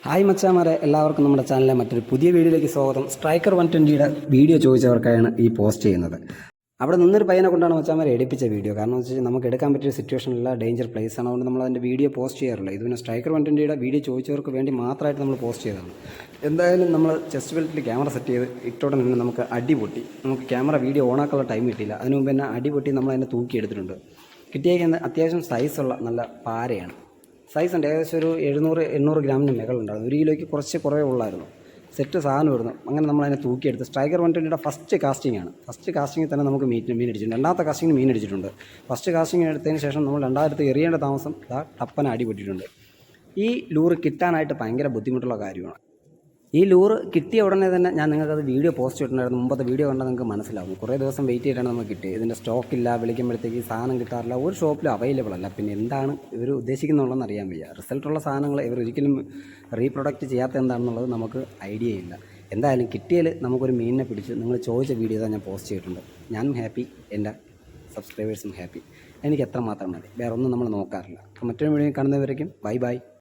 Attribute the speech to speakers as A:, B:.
A: Hi മച്ചാമാരെ, എല്ലാവർക്കും നമ്മുടെ ചാനലിലെ മറ്റൊരു പുതിയ വീഡിയോയിലേക്ക് സ്വാഗതം. സ്ട്രൈക്കർ 120യുടെ വീഡിയോ ചോദിച്ചവർക്കായാണ് ഈ പോസ്റ്റ് ചെയ്യുന്നത്. അവിടെ നിന്നൊരു പയ്യനെ കൊണ്ടാണ് മച്ചാമാരെ എടുപ്പിച്ച വീഡിയോ. കാരണം എന്ന് വെച്ചാൽ നമുക്ക് എടുക്കാൻ പറ്റിയ സിറ്റുവേഷനില്ല, ഡേഞ്ചർ പ്ലേസ് ആണ്. അതുകൊണ്ട് നമ്മൾ അതിൻ്റെ വീഡിയോ പോസ്റ്റ് ചെയ്യാറില്ല. ഇത് പിന്നെ സ്ട്രൈക്കർ 120യുടെ വീഡിയോ ചോദിച്ചവർക്ക് വേണ്ടി മാത്രമായിട്ട് നമ്മൾ പോസ്റ്റ് ചെയ്തതാണ്. എന്തായാലും നമ്മൾ ചെസ്റ്റ് ബെൽറ്റിൽ ക്യാമറ സെറ്റ് ചെയ്ത് ഇട്ടോടെ നിന്ന് നമുക്ക് അടി പൊട്ടി. നമുക്ക് ക്യാമറ വീഡിയോ ഓണാക്കാനുള്ള ടൈം കിട്ടിയില്ല. അതിന് മുമ്പ് തന്നെ അടി പൊട്ടി നമ്മൾ അതിനെ തൂക്കിയെടുത്തിട്ടുണ്ട്. കിട്ടിയേക്കുന്നത് അത്യാവശ്യം സൈസുള്ള നല്ല പാരയാണ്. സൈസ് ഉണ്ട്, ഏകദേശം ഒരു 700-800 ഗ്രാമിന് മുകളുണ്ടായിരുന്നു. 1 കിലോയ്ക്ക് കുറവേ ഉള്ളായിരുന്നു. സെറ്റ് സാധനം വരുന്നു. അങ്ങനെ നമ്മളതിനെ തൂക്കിയെടുത്ത് സ്ട്രൈക്കർ 120യുടെ ഫസ്റ്റ് കാസ്റ്റിംഗ് ആണ്. ഫസ്റ്റ് കാസ്റ്റിങ്ങിൽ തന്നെ നമുക്ക് മീൻ അടിച്ചിട്ടുണ്ട്. രണ്ടാമത്തെ കാസ്റ്റിങ്ങിന് മീൻ അടിച്ചിട്ടുണ്ട്. ഫസ്റ്റ് കാസ്റ്റിംഗ് എടുത്തതിന് ശേഷം നമ്മൾ രണ്ടാമത്തെ എറിയേണ്ട താമസം ടപ്പന അടിപൊട്ടിയിട്ടുണ്ട്. ഈ ലൂറ് കിട്ടാനായിട്ട് ഭയങ്കര ബുദ്ധിമുട്ടുള്ള കാര്യമാണ്. ഈ ലൂറ് കിട്ടിയ ഉടനെ തന്നെ ഞാൻ നിങ്ങൾക്കത് വീഡിയോ പോസ്റ്റ് ചെയ്തിട്ടുണ്ടായിരുന്നു. മുമ്പത്തെ വീഡിയോ കണ്ടാൽ നിങ്ങൾക്ക് മനസ്സിലാവും. കുറേ ദിവസം വെയിറ്റ് ചെയ്തിട്ടാണ് നമുക്ക് കിട്ടിയത്. ഇതിൻ്റെ സ്റ്റോക്കില്ല, വിളിക്കുമ്പോഴത്തേക്ക് സാധനം കിട്ടാറില്ല, ഒരു ഷോപ്പിലും അവൈലബിൾ അല്ല. പിന്നെ എന്താണ് ഇവർ ഉദ്ദേശിക്കുന്നുള്ളതെന്ന് അറിയാൻ വയ്യ. റിസൾട്ടുള്ള സാധനങ്ങൾ ഇവർ ഒരിക്കലും റീപ്രൊഡക്റ്റ് ചെയ്യാത്ത എന്താണെന്നുള്ളത് നമുക്ക് ഐഡിയ ഇല്ല. എന്തായാലും കിട്ടിയാൽ നമുക്കൊരു മീനിനെ പിടിച്ച് നിങ്ങൾ ചോദിച്ച വീഡിയോ ഞാൻ പോസ്റ്റ് ചെയ്തിട്ടുണ്ട്. ഞാനും ഹാപ്പി, എൻ്റെ സബ്സ്ക്രൈബേഴ്സും ഹാപ്പി. എനിക്ക് എത്ര മാത്രം മതി, വേറെ ഒന്നും നമ്മൾ നോക്കാറില്ല. അപ്പോൾ മറ്റൊരു വീഡിയോ കാണുന്നവരേക്കും ബൈ ബൈ.